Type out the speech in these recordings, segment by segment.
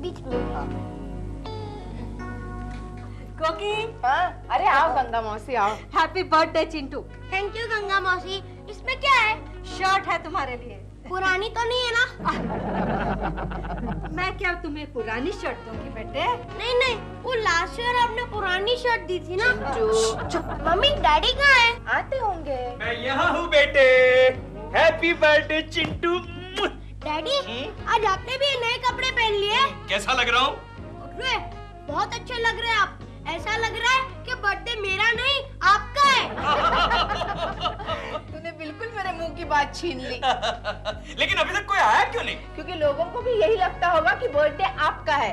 बीच में। कोकी, हाँ, अरे आओ गंगा मौसी आओ। Happy birthday Chintu. Thank you Ganga मौसी। इसमें क्या है? शर्ट है तुम्हारे लिए। पुरानी तो नहीं है ना? मैं क्या तुम्हें पुरानी शर्ट दूंगी बेटे? नहीं नहीं, वो लास्ट ईयर आपने पुरानी शर्ट दी थी ना। मम्मी डैडी कहाँ है? आते होंगे। मैं यहाँ हूँ बेटे। Happy birthday Chintu. डैडी, आज आपने भी नए कपड़े पहन लिए। कैसा लग रहा हूँ? बहुत अच्छे लग रहे हैं आप। ऐसा लग रहा है कि बर्थडे मेरा नहीं आपका है। तूने बिल्कुल मेरे मुंह की बात छीन ली। लेकिन अभी तक कोई आया क्यों नहीं? क्योंकि लोगों को भी यही लगता होगा कि बर्थडे आपका है।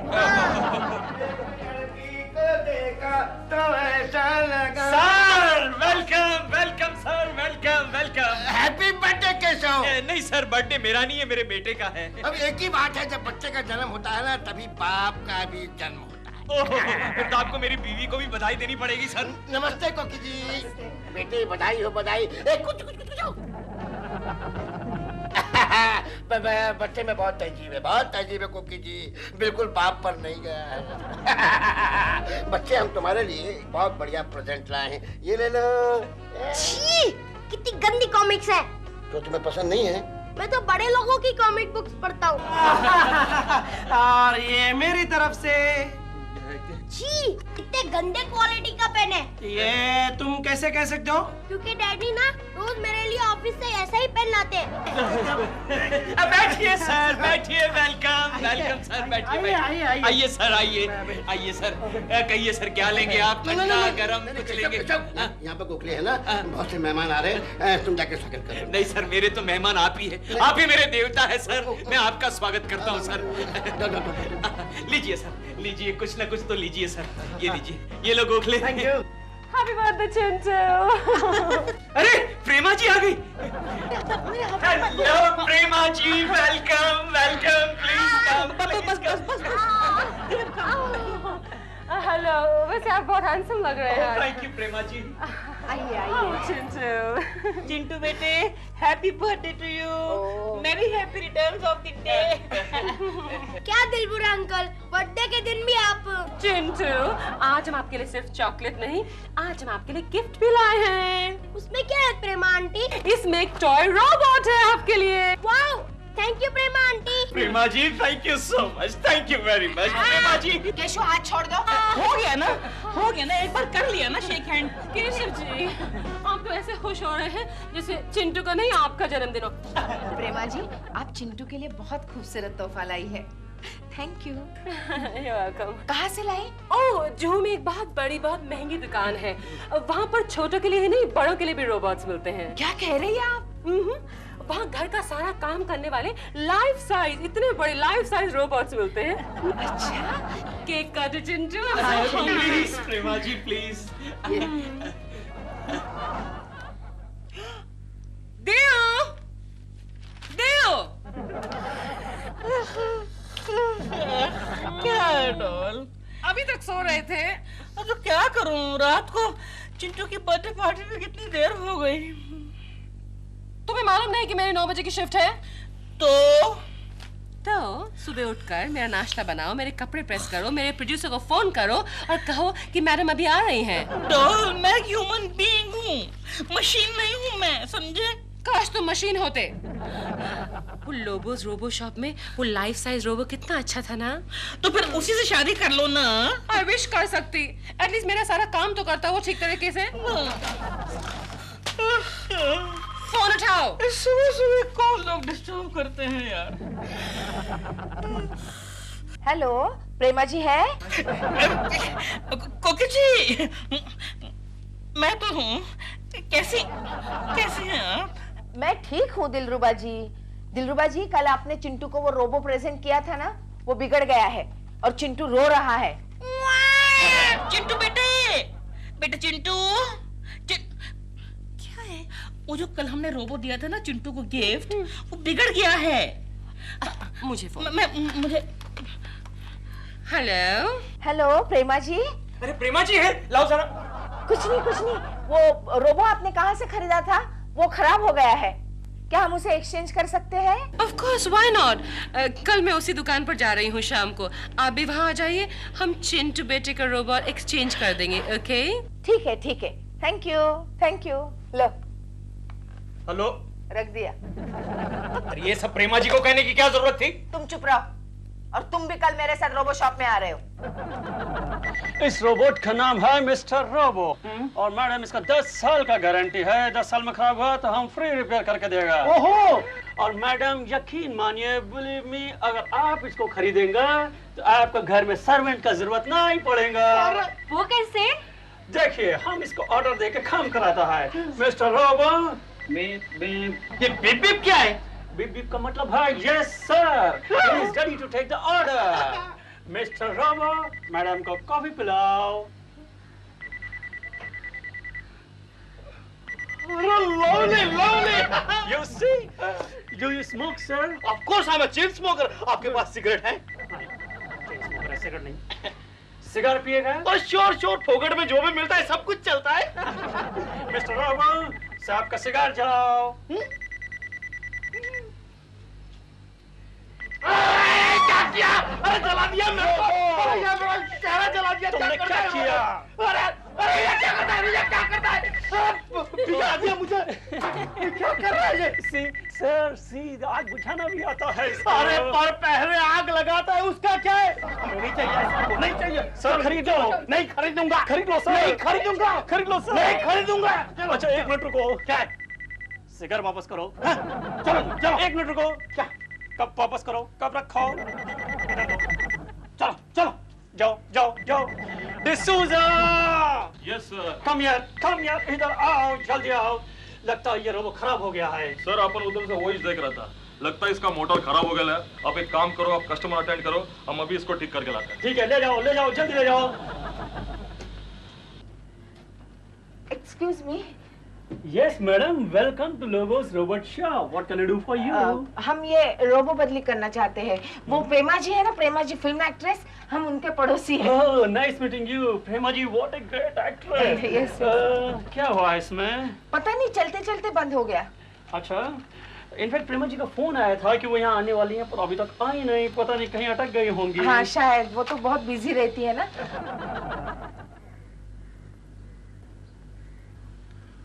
देखा तो ऐसा लगा। Sir welcome welcome sir welcome welcome. Happy birthday कैसे हो? नहीं सर, बर्थडे मेरा नहीं है, मेरे बेटे का है। अब एक ही बात है, जब बच्चे का जन्म होता है ना तभी बाप का भी जन्म होता है। फिर तो आपको मेरी बीवी को भी बधाई देनी पड़ेगी सर। नमस्ते कोकी जी। बेटे बधाई हो बधाई। कुछ कुछ कुछ बच्चे में बहुत तहजीब है कोकी जी। बिल्कुल बाप पर नहीं गया है। बच्चे हम तुम्हारे लिए बहुत बढ़िया प्रेजेंट लाए हैं, ये ले लो। छी, कितनी गंदी कॉमिक्स है। तो तुम्हें पसंद नहीं है? मैं तो बड़े लोगों की कॉमिक बुक्स पढ़ता हूँ। और ये मेरी तरफ से। छी, इतने गंदे क्वालिटी का पेन है। ये तुम कैसे कह सकते हो? क्योंकि डैडी ना रोज मेरे लिए ऑफिस से ऐसा ही पेन लाते हैं। बैठिए सर, बैठिए। वेलकम वेलकम सर, बैठिए आइए सर, आइए सर। कहिए सर, क्या लेंगे आप? ठंडा गरम कुछ लेंगे? यहाँ पे गोखले है ना, बहुत से मेहमान आ रहे हैं, तुम जाके स्वागत करो। नहीं सर, मेरे तो मेहमान आप ही है। आप ही मेरे देवता है सर। मैं आपका स्वागत करता हूँ सर। लीजिए सर, लीजिए, कुछ ना कुछ तो लीजिए सर। ये लीजिए, ये लो Gokhale. Thank you. Happy birthday Chintu. अरे प्रेमा जी आ गई। Hello Prema ji, welcome welcome. Please hello, वैसे आप बहुत हैंडसम लग रहे हैं। Thank you Prema ji. आइए आइए। चिंटू। चिंटू बेटे, हैप्पी बर्थडे टू यू। मेरी happy returns of the day. क्या दिलबुरा अंकल, बर्थडे के दिन भी आप। चिंटू, आज हम आपके लिए सिर्फ चॉकलेट नहीं, आज हम आपके लिए गिफ्ट भी लाए हैं। उसमें क्या है प्रेमा आंटी? इसमें एक टॉय रोबोट है आपके लिए। Wow, thank you Prema aunty. Prema ji, thank you so much, thank you very much Prema ji. Keshav हाथ छोड़ दो। हो गया ना, एक बार कर लिया ना शेक हैंड। केशव जी, आप तो ऐसे खुश हो रहे हैं जैसे चिंटू का नहीं आपका जन्मदिन हो। प्रेमा जी, आप चिंटू के लिए बहुत खूबसूरत तोहफा लाई है। Thank you. वेलकम। कहाँ से लाई? ओह, जूहू में एक बहुत बड़ी, बहुत महंगी दुकान है। वहाँ पर छोटों के लिए ही नहीं, बड़ों के लिए भी रोबोट्स मिलते हैं। क्या कह रही है आप? वहाँ घर का सारा काम करने वाले लाइफ साइज, इतने बड़े लाइफ साइज रोबोट्स मिलते हैं। अच्छा, केक काटो चिंटू। Please Prema ji, please. देओ, देओ। क्या है डॉल? अभी तक सो रहे थे। तो क्या करूं, रात को चिंटू की बर्थडे पार्टी में कितनी देर हो गई। तुम्हें मालूम नहीं कि मेरी 9 बजे की शिफ्ट है? तो सुबह उठकर मेरा नाश्ता बनाओ, मेरे कपड़े प्रेस करो, मेरे प्रोड्यूसर को फोन करो और कहो कि मैडम अभी आ रही हैं। डॉल, मैं ह्यूमन बीइंग हूँ, मशीन नहीं हूँ मैं, समझे? काश तुम मशीन होते। वो लोबोस रोबो शॉप में वो लाइफ साइज रोबो कितना अच्छा था ना। तो फिर उसी से शादी कर लो ना। आई विश कर सकती, एटलीस्ट मेरा सारा काम तो करता वो ठीक तरीके से। फोन उठाओ। सुबह सुबह कौन लोग डिस्टर्ब करते हैं यार। हेलो, प्रेमा जी है? कोकी जी, मैं तो हूँ। कैसी हैं आप? मैं ठीक हूँ दिलरुबा जी। दिलरुबा जी, कल आपने चिंटू को वो रोबो प्रेजेंट किया था ना, वो बिगड़ गया है और चिंटू रो रहा है। चिंटू बेटे चिंटू। क्या है वो जो कल हमने रोबो दिया था ना चिंटू को गिफ्ट, वो बिगड़ गया है। मुझे फोन। मुझे। हेलो हेलो प्रेमा जी। अरे प्रेमा जी है, लाओ जरा। कुछ नहीं, वो रोबो आपने कहाँ से खरीदा था? वो खराब हो गया है। क्या हम उसे एक्सचेंज कर सकते हैं? Of course, why not? कल मैं उसी दुकान पर जा रही हूँ शाम को। आप भी वहाँ आ जाइए। हम चिंटू बेटे का रोबोट एक्सचेंज कर देंगे, ओके? ठीक है, ठीक है। Thank you, thank you. Low, hello. रख दिया। अरे ये सब प्रेमा जी को कहने की क्या जरूरत थी? तुम चुप रहो। और तुम भी कल मेरे साथ रोबो शॉप में आ रहे हो। इस रोबोट का नाम है मिस्टर रोबो और मैडम इसका 10 साल का गारंटी है। 10 साल में खराब हुआ तो हम फ्री रिपेयर करके देगा। ओहो! और मैडम यकीन मानिए, बिलीव मी, अगर आप इसको खरीदेंगे तो आपको घर में सर्वेंट का जरूरत नहीं पड़ेगा। वो कैसे? देखिए, हम इसको ऑर्डर देके काम कराता है। Mister robo, beep beep. ये बीप बीप क्या है? बीप बीप का मतलब है yes sir, he is ready to take the order. Mister robo, madam को कॉफी पिलाओ। Lovely. You see? Do you smoke, sir? Of course, I'm a chain smoker. आपके पास cigarette है? Cigarette नहीं। सिगार पिएगा? और श्योर फोकट में जो भी मिलता है सब कुछ चलता है। मिस्टर रोबो, साहब का सिगार जलाओ। क्या किया? अरे जला दिया मेरे को। अरे ये मेरा चेहरा जला दिया। तुमने क्या किया? अरे ये क्या करता है? ये क्या करता है? भिगा दिया मुझे। क्या कर रहा है ये? सर, आग बुझाना भी आता है। अरे पर पहले आग लगाता है, उसका क्या है? नहीं चाहिए, नहीं चाहिए। सर खरीदो। नहीं खरीदूंगा। खरीद लो सर। नहीं खरीदूंगा। खरीद लो सर। नहीं खरीदूंगा। अच्छा, 1 मिनट रुको। क्या? सिगार वापस करो। चलो 1 मिनट रुको। क्या? कब वापस करो, कब रखो। चलो जाओ। D'Souza, yes sir. कम यार, इधर आओ, जल्दी आओ। लगता है ये रोबो खराब हो गया है। सर अपन उधर से वॉइस देख रहा था, लगता है इसका मोटर खराब हो गया है। आप एक काम करो, आप कस्टमर अटेंड करो, हम अभी इसको ठीक करके लाते हैं। ठीक है, ले जाओ, जल्दी ले जाओ। Excuse me. Yes madam, welcome to Lobo's robot shop. What can I do for you? हम ये रोबो बदली करना चाहते हैं। वो प्रेमा जी है ना, प्रेमा जी फिल्म एक्ट्रेस, हम उनके पड़ोसी हैं। Oh, nice meeting you. Prema ji, what a great actress. Yes. क्या हुआ इसमें? पता नहीं, चलते चलते बंद हो गया। अच्छा, इनफैक्ट प्रेमा जी का फोन आया था कि वो यहाँ आने वाली हैं, पर अभी तक आई नहीं। पता नहीं कहीं अटक गई होंगी। हाँ शायद, वो तो बहुत बिजी रहती है ना।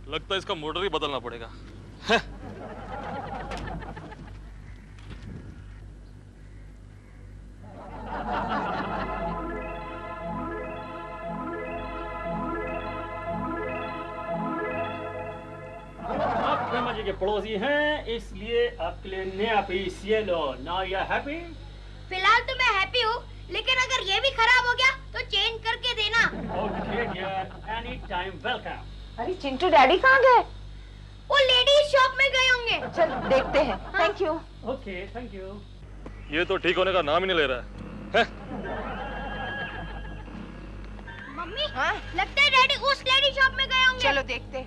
लगता है इसका मोटर ही बदलना पड़ेगा। आप प्रेमा जी के पड़ोसी हैं, इसलिए आपके लिए नया पीस ये लो। Now you are happy? फिलहाल तो मैं हैप्पी हूँ, लेकिन अगर ये भी खराब हो गया तो चेंज करके देना। Okay dear, any time welcome. अरे चिंटू डैडी कहाँ गए? वो लेडीज शॉप में गए होंगे। चल देखते हैं। Thank you. Okay, thank you. ये तो ठीक होने का नाम ही नहीं ले रहा है। मम्मी, हाँ? लगता है डैडी उस लेडी शॉप में गए होंगे। चलो देखते।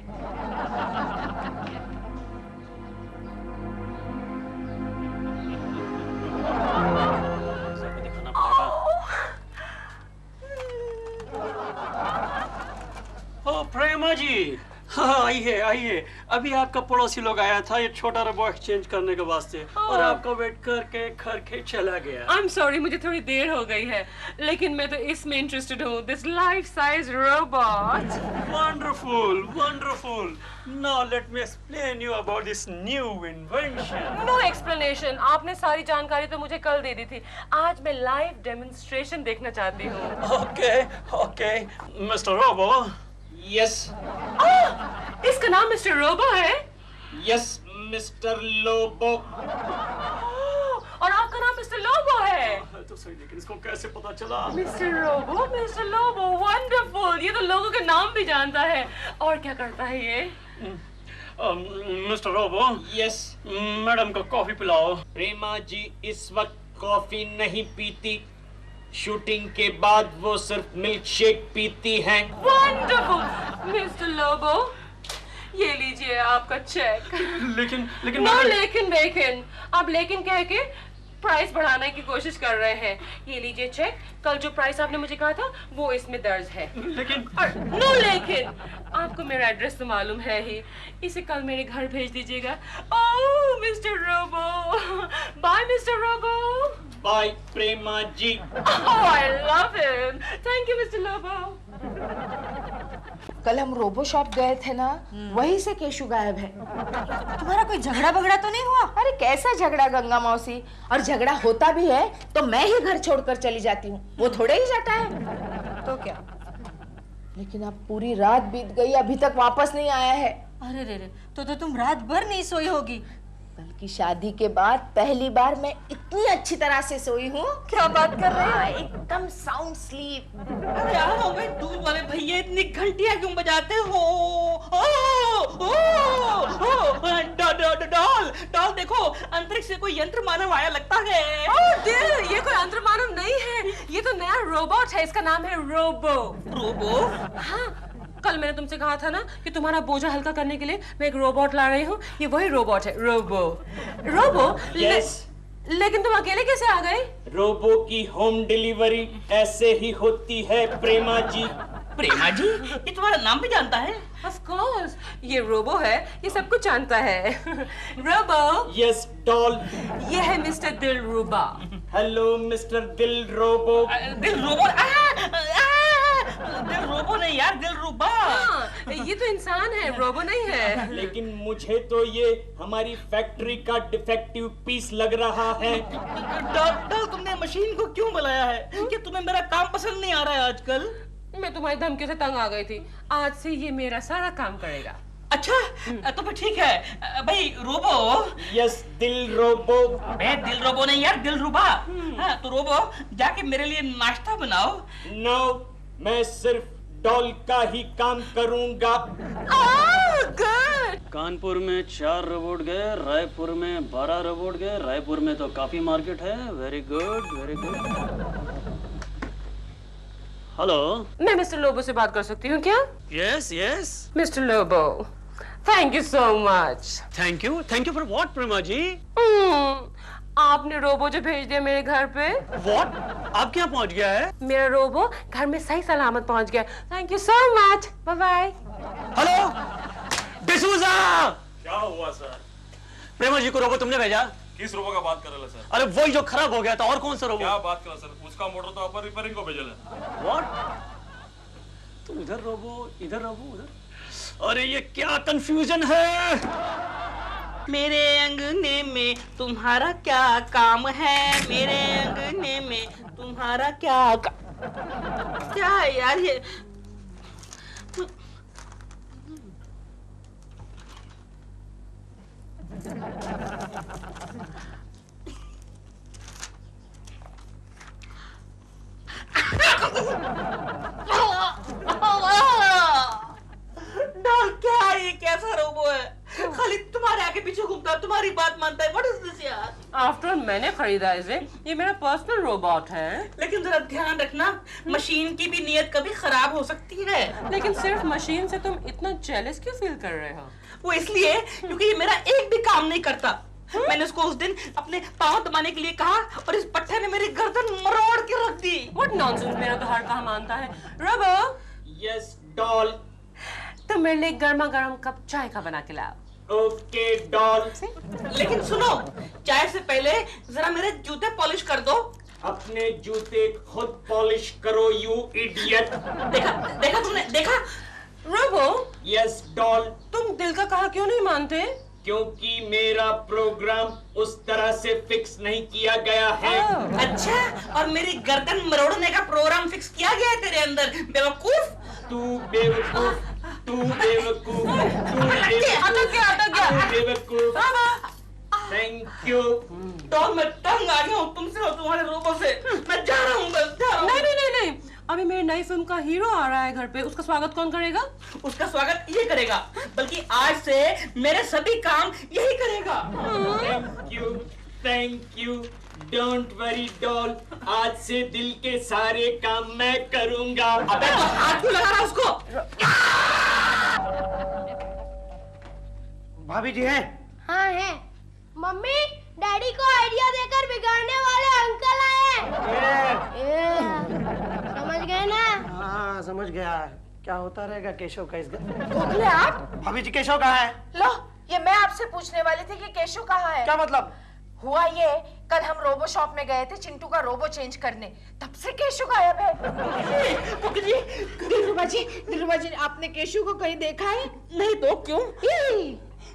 ओ प्रेमा जी, हाँ आइए। अभी आपका पड़ोसी लोग आया था ये छोटा रोबो एक्सचेंज करने के वास्ते, और आपका वेट करके चला गया। I'm sorry, मुझे थोड़ी देर हो गई है, लेकिन मैं तो इसमें इंटरेस्टेड हूँ, this life size robot. Wonderful. Now let me explain you about this new invention. No explanation. आपने सारी जानकारी तो मुझे कल दे दी थी। आज मैं लाइव डेमोन्स्ट्रेशन देखना चाहती हूँ। Okay, Mr. Robo. यस इसका नाम मिस्टर रोबो है? Yes mister Lobo. और आपका नाम मिस्टर लोबो है? तो सही, लेकिन इसको कैसे पता चला? Mister Lobo, wonderful. ये तो लोगों के नाम भी जानता है। और क्या करता है ये? मिस्टर रोबो, यस मैडम को कॉफी पिलाओ। प्रेमा जी इस वक्त कॉफी नहीं पीती, शूटिंग के बाद वो सिर्फ मिल्क शेक पीती हैं। वंडरफुल मिस्टर लोबो, ये लीजिए आपका चेक। लेकिन नो लेकिन आप लेकिन कह के प्राइस बढ़ाने की कोशिश कर रहे हैं। ये लीजिए चेक, कल जो प्राइस आपने मुझे कहा था वो इसमें दर्ज है। लेकिन नो लेकिन, आपको मेरा एड्रेस तो मालूम है ही, इसे कल मेरे घर भेज दीजिएगा। Oh mister robo, bye mister robo. Bye Prema ji. Oh I love him, thank you mister Lobo. कल हम रोबो शॉप गए थे ना, वहीं से केशु गायब है। तुम्हारा कोई झगड़ा बगड़ा तो नहीं हुआ? अरे कैसा झगड़ा गंगा मौसी, और झगड़ा होता भी है तो मैं ही घर छोड़कर चली जाती हूँ, वो थोड़े ही जाता है। तो क्या? लेकिन अब पूरी रात बीत गई, अभी तक वापस नहीं आया है। अरे रे रे, तो तुम रात भर नहीं सोई होगी। बल्कि शादी के बाद पहली बार मैं इतनी अच्छी तरह से सोई हूँ। क्या बात कर रहे हो? एकदम साउंड स्लीप। अरे यार हमें दूध वाले भैया इतनी घंटियां क्यों बजाते हो? डॉल देखो, अंतरिक्ष से कोई यंत्र मानव आया लगता है। ये कोई अंतर मानव नहीं है, ये तो नया रोबोट है, इसका नाम है रोबो। रोबो? हाँ, कल मैंने तुमसे कहा था ना कि तुम्हारा बोझा हल्का करने के लिए मैं एक रोबोट ला रही हूँ। ये वही रोबोट है, रोबो। रोबो? Yes. लेकिन तुम अकेले कैसे आ गए? रोबो की होम डिलीवरी ऐसे ही होती है प्रेमा जी। प्रेमा जी, ये तुम्हारा नाम भी जानता है? Of course, ये रोबो है, ये सब कुछ जानता है। Robo, yes doll. ये है मिस्टर दिलरुबा। हेलो मिस्टर दिल रोबो। दिल रोबो? दिल रोबो नहीं यार, दिल रुबा। हाँ, ये तो इंसान है, रोबो नहीं है। लेकिन मुझे तो ये हमारी फैक्ट्री का डिफेक्टिव पीस लग रहा है। डॉल, तुमने मशीन को क्यों बुलाया है? कि तुम्हें मेरा काम पसंद नहीं आ रहा है आजकल? मैं तुम्हारी धमकी से तंग आ गई थी, आज से ये मेरा सारा काम करेगा। अच्छा, तो फिर ठीक है। भाई रोबो। यस दिल रोबो। मैं दिल रोबो नहीं यार, दिल रुबा। हाँ, तो रोबो जाके मेरे लिए नाश्ता बनाओ। नो, मैं सिर्फ डॉल का ही काम करूंगा। कानपुर में 4 रोबोट गए, रायपुर में 12 रोबोट गए। रायपुर में तो काफी मार्केट है। Very good, very good. Hello, मैं मिस्टर लोबो से बात कर सकती हूँ क्या? Yes yes, mister Lobo, thank you so much. Thank you for what Prema ji? आपने रोबो जो भेज दिया मेरे घर पे। व्हाट? आप क्या पहुंच गया है? मेरा रोबो घर में सही सलामत पहुंच गया। Thank you so much, bye bye. Hello D'Souza, क्या हुआ सर? प्रेमा जी को रोबो तुमने भेजा? किस रोबो का बात कर रहे सर? अरे वही जो खराब हो गया था। और कौन सा रोबो? क्या बात कर रहे सर? उसका मोटर तो अपन रिपेयरिंग को भेजल है। व्हाट? तुम इधर रोबो, इधर रोबो, उधर। अरे ये क्या कंफ्यूजन है? मेरे अंगने में तुम्हारा क्या काम है? मेरे अंगने में तुम्हारा क्या है यार ये? डॉल, क्या है ये? कैसा रोबो है? खाली तुम्हारे आगे पीछे घूमता है, तुम्हारी बात मानता है। What is this यार? आफ्टर ऑल मैंने खरीदा इसे, ये मेरा पर्सनल रोबोट है। लेकिन जरा ध्यान रखना, मशीन की भी नीयत कभी खराब हो सकती है। लेकिन सिर्फ मशीन से तुम इतना जेलस क्यों फील कर रहे हो? वो इसलिए क्योंकि ये मेरा एक भी काम नहीं करता। मैंने उसको उस दिन अपने पाँव दबाने के लिए कहा और इस पट्टे ने मेरी गर्दन मरोड़ के रख दी। What nonsense, मेरा तो हर कहाँ मानता है। Robo, yes doll. तुम मेरे लिए गर्मा गर्म कप चाय का बना के लाओ। Okay doll. लेकिन सुनो, चाय से पहले जरा मेरे जूते पॉलिश कर दो। अपने जूते खुद पॉलिश करो यू इडियट। देखा तुमने? देखा? Robo, yes doll. तुम दिल का कहा क्यों नहीं मानते? क्योंकि मेरा प्रोग्राम उस तरह से फिक्स नहीं किया गया है। अच्छा, और मेरी गर्दन मरोड़ने का प्रोग्राम फिक्स किया गया है तेरे अंदर, बेवकूफ। तू बेवकूफ, तू बेवकूफ, तू बेवकूफ। Thank you. डॉल, मैं तंग आ गया हूँ तुमसे और तुम्हारे रोबो से। मैं जा रहा हूँ, बस जा रहा हूँ। नहीं, अभी मेरी नई फिल्म का हीरो आ रहा है घर पे, उसका स्वागत कौन करेगा? उसका स्वागत ये करेगा, बल्कि आज से मेरे सभी काम यही करेगा। Thank you. Don't worry doll, आज से दिल के सारे काम मैं करूंगा। अबे तो हाथ क्यों लगा रहा उसको? भाभी जी हैं? हाँ है। मम्मी, डैडी को आइडिया देकर बिगाड़ने वाले अंकल आए हैं। समझ गए ना? हाँ समझ गया। क्या होता रहेगा केशव का इस घर? गोखले आप? भाभी जी केशव कहाँ है? लो, ये मैं आपसे पूछने वाली थी कि केशव कहाँ है? क्या मतलब? हुआ ये, कल हम रोबो शॉप में गए थे चिंटू का रोबो चेंज करने, तब से केशव गायब है। दिलरुबा जी, आपने केशव को कहीं देखा है? नहीं तो क्यों?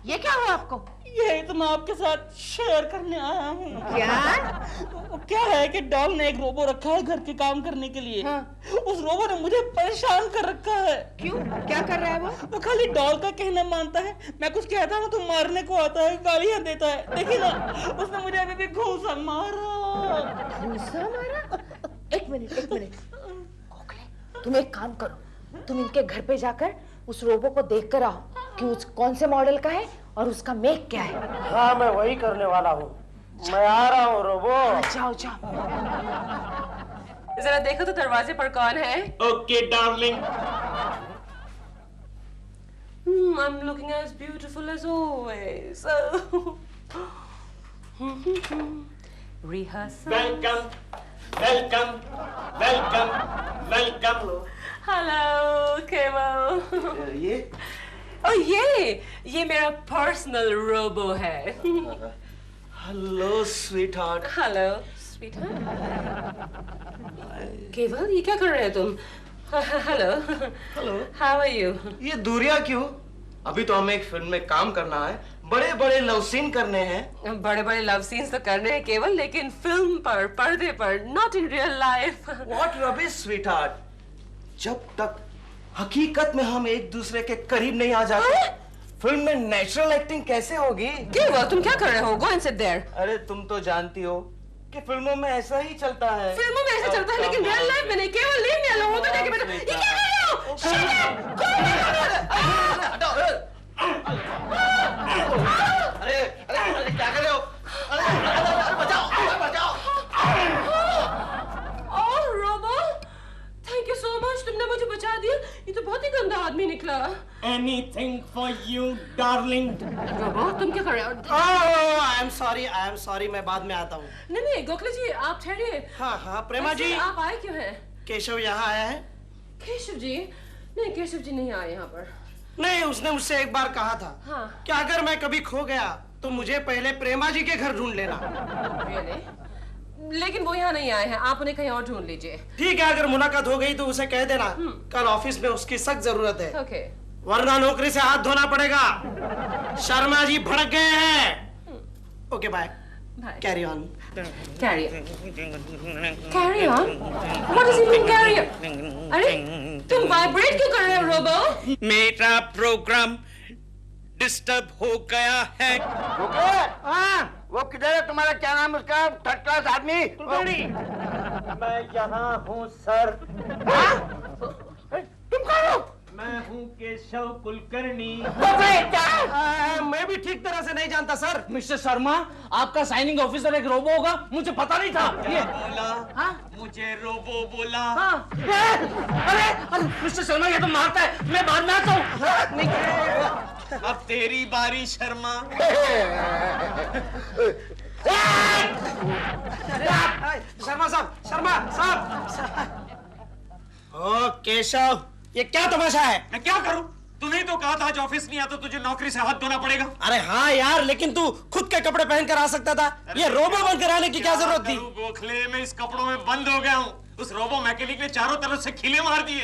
ये क्या हुआ आपको? यही तो मैं आपके साथ शेयर करने आया हूँ। क्या है कि डॉल ने एक रोबो रखा है घर के काम करने के लिए। हाँ। उस रोबो ने मुझे परेशान कर रखा है। क्यों? क्या कर रहा है वो खाली डॉल का कहना मानता है, मैं कुछ कहता हूँ तो मारने को आता है, गालियाँ देता है। देखिए ना, उसने मुझे अभी भी घूंसा मारा। घूंसा मारा? एक मिनट। गोखले, तुम एक काम करो, तुम इनके घर पे जाकर उस रोबो को देख कर आओ कि उस कौन से मॉडल का है और उसका मेक क्या है। हाँ मैं वही करने वाला हूँ। मैं आ रहा हूँ रोबो। जाओ। जरा देखो तो दरवाजे पर कौन है? Okay darling. I'm looking as beautiful as always. Rehearsal. Welcome. Hello, Kemal. ये ये मेरा पर्सनल रोबो है। Hello sweetheart. Hello sweetheart. केवल ये क्या कर रहे हो तुम? हेलो। How are you? ये दूरियां क्यों? अभी तो हमें एक फिल्म में काम करना है, बड़े बड़े लव सीन करने हैं। बड़े बड़े लव सीन्स तो करने हैं केवल, लेकिन फिल्म पर, पर्दे पर, not in real life. What rubbish sweetheart. जब तक हकीकत में हम एक दूसरे के करीब नहीं आ जाते, फिल्म में नेचुरल एक्टिंग कैसे होगी? केवल तुम क्या कर रहे हो? Go and sit there. अरे तुम तो जानती हो कि फिल्मों में ऐसा ही चलता है। फिल्मों में ऐसा चलता है, लेकिन रियल लाइफ में नहीं। केवल लीव मी अलोन। होता है कि बेटा, ये क्या कर रहे हो? Shut up! अरे क्या कर रहे हो? बचाओ। Oh robo, thank you so much, तुमने मुझे बचा दिया। ये तो बहुत ही गंदा आदमी निकला। Anything for you, darling. Robo, तुम क्या कर रहे हो? Oh, I am sorry. मैं बाद में आता हूँ। नहीं, गोखले जी आप ठहरिए। हाँ, प्रेमा जी। वैसे आप आए क्यों हैं? केशव यहाँ आया है? केशव जी? नहीं, केशव जी नहीं आए यहाँ पर। नहीं, उसने मुझसे एक बार कहा था कि अगर मैं कभी खो गया तो मुझे पहले प्रेमा जी के घर ढूंढ लेना। Really? लेकिन वो यहाँ नहीं आए हैं, आप उन्हें कहीं और ढूंढ लीजिए। ठीक है, अगर मुलाकात हो गई तो उसे कह देना कल ऑफिस में उसकी सख्त जरूरत है। ओके। वरना नौकरी से हाथ धोना पड़ेगा। शर्मा जी भड़क गए हैं। Okay bye. Carry on. Carry on? What does he mean carry on? अरे तुम वाइब्रेट क्यों कर रहे हो रोबो? मेरा प्रोग्राम डिस्टर्ब हो गया है। वो किधर है तुम्हारा? क्या नाम है उसका? थर्ड क्लास आदमी। मैं यहाँ हूँ सर। तुम कौन हो? मैं हूँ केशव कुलकर्णी। क्या? मैं भी ठीक तरह से नहीं जानता सर। मिस्टर शर्मा, आपका साइनिंग ऑफिसर एक रोबो होगा, मुझे पता नहीं था। ये बोला मुझे रोबो बोला। अरे मिस्टर शर्मा, ये तो मारता है, मैं बाद में आता हूँ। अब तेरी बारी शर्मा। शर्मा साहब। ओ केशव, ये क्या तमाशा है? मैं क्या करूं? तूने तो कहा था आज ऑफिस नहीं आता तुझे नौकरी से हाथ धोना पड़ेगा। अरे हाँ यार, लेकिन तू खुद के कपड़े पहनकर आ सकता था। ये रोबो बनकर आने की क्या जरूरत थी? गोखले में इस कपड़ों में बंद हो गया हूँ। उस रोबो मैकेनिक ने चारों तरफ से खीले मार दिए।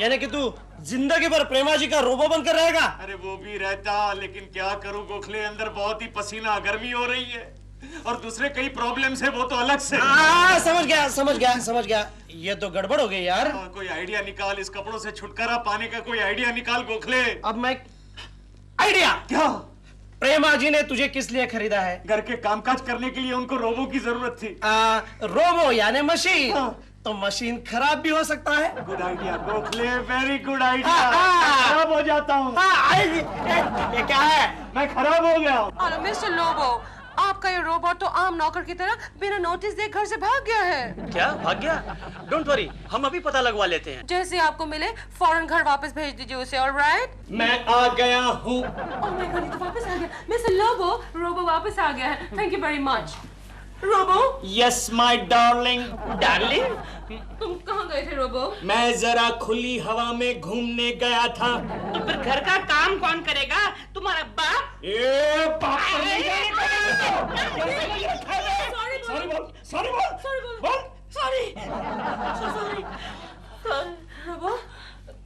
यानी कि तू जिंदगी भर प्रेमा जी का रोबो बनकर रहेगा? अरे वो भी रहता, लेकिन क्या करूं गोखले, अंदर बहुत ही पसीना गर्मी हो रही है और दूसरे कई प्रॉब्लम्स है, वो तो अलग से। समझ गया। ये तो गड़बड़ हो गई यार। कोई आइडिया निकाल, इस कपड़ों से छुटकारा पाने का कोई आइडिया निकाल गोखले। अब मैं आइडिया क्या? प्रेमा जी ने तुझे किस लिए खरीदा है? घर के कामकाज करने के लिए उनको रोबो की जरूरत थी। रोबो यानी मशीन। तो मशीन खराब भी हो सकता है। Good idea Gokhale, very good idea. खराब हो जाता हूँ। ये क्या है? मैं खराब हो गया हूँ। मिस्टर लोबो, आपका ये रोबोट तो आम नौकर की तरह बिना नोटिस दे घर से भाग गया है। क्या भाग गया? डोंट वरी, हम अभी पता लगवा लेते हैं। जैसे आपको मिले फौरन घर वापस भेज दीजिए उसे, ऑलराइट? मैं आ गया हूँ। ओह माय गॉड, ये तो वापस आ गया। मिस्टर लोबो, रोबो वापस आ गया है। Thank you very much. Robo? Yes my darling. Darling, तुम कहाँ गए थे रोबो? मैं जरा खुली हवा में घूमने गया था। तो फिर घर का काम कौन करेगा? तुम्हारा बाप? ए बाप सॉरी बोल। सॉरी। रोबो,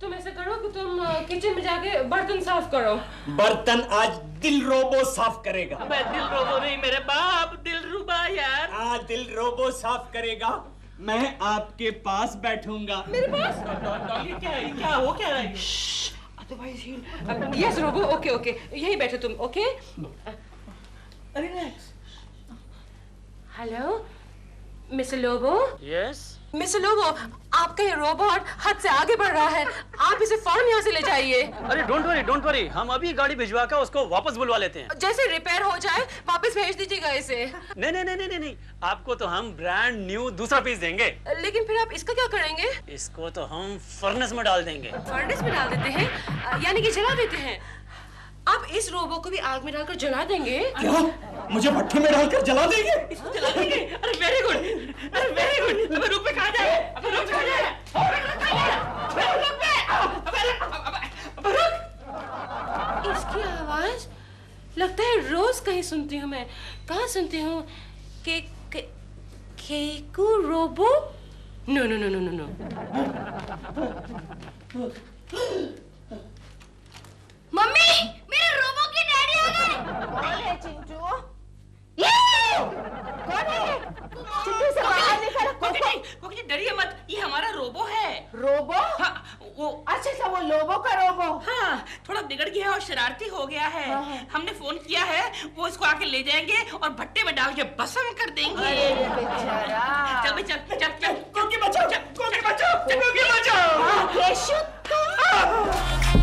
तुम ऐसा करो कि तुम किचन में जाके बर्तन साफ करो। बर्तन आज दिल रोबो साफ करेगा। मैं दिल रोबो नहीं, मेरे बाप दिल रुबा यार। हाँ, दिल रोबो साफ करेगा। मैं आपके पास बैठूंगा। मेरे पास? ये क्या है? क्या हो क्या रहा है? यस रोबो, ओके यही बैठो तुम, okay? Relax. Hello mister Lobo? Yes. Mister Lobo, आपका ये रोबोट हद से आगे बढ़ रहा है। आप इसे फौरन यहाँ से ले जाइए। अरे डोंट वरी, हम अभी गाड़ी भिजवा कर उसको वापस बुलवा लेते हैं। जैसे रिपेयर हो जाए वापस भेज दीजिएगा इसे। नहीं, आपको तो हम ब्रांड न्यू दूसरा पीस देंगे। लेकिन फिर आप इसका क्या करेंगे? इसको तो हम फर्नेस में डाल देंगे। फर्नेस में डाल देते हैं, यानी कि जला देते हैं। आप इस रोबो को भी आग में डालकर जला देंगे? क्या? मुझे भट्टी में डालकर जला देंगे? इसको जला देंगे? अरे वेरी गुड। अबे रुक पे कहाँ जा रहा है? अबे रुक कहाँ जा रहा है? अबे रुक। इसकी आवाज लगता है रोज कहीं सुनती हूँ मैं। कहाँ सुनती हूँ? केकू रोबो? नो। मम्मी, मेरे रोबो के डैडी आ गए। कौन है चिंटू? कौन है? चिंटू से बाहर निकल। कोकी डरिए मत, ये हमारा रोबो है। रोबो? हाँ, वो अच्छा, वो लोबो का रोबो। हाँ, थोड़ा बिगड़ गया है और शरारती हो गया है। हमने फोन किया है, वो इसको आके ले जाएंगे और भट्टे में डाल के भस्म कर देंगे। अरे बेचारा। चल कोकी बचाओ। केशु, तुम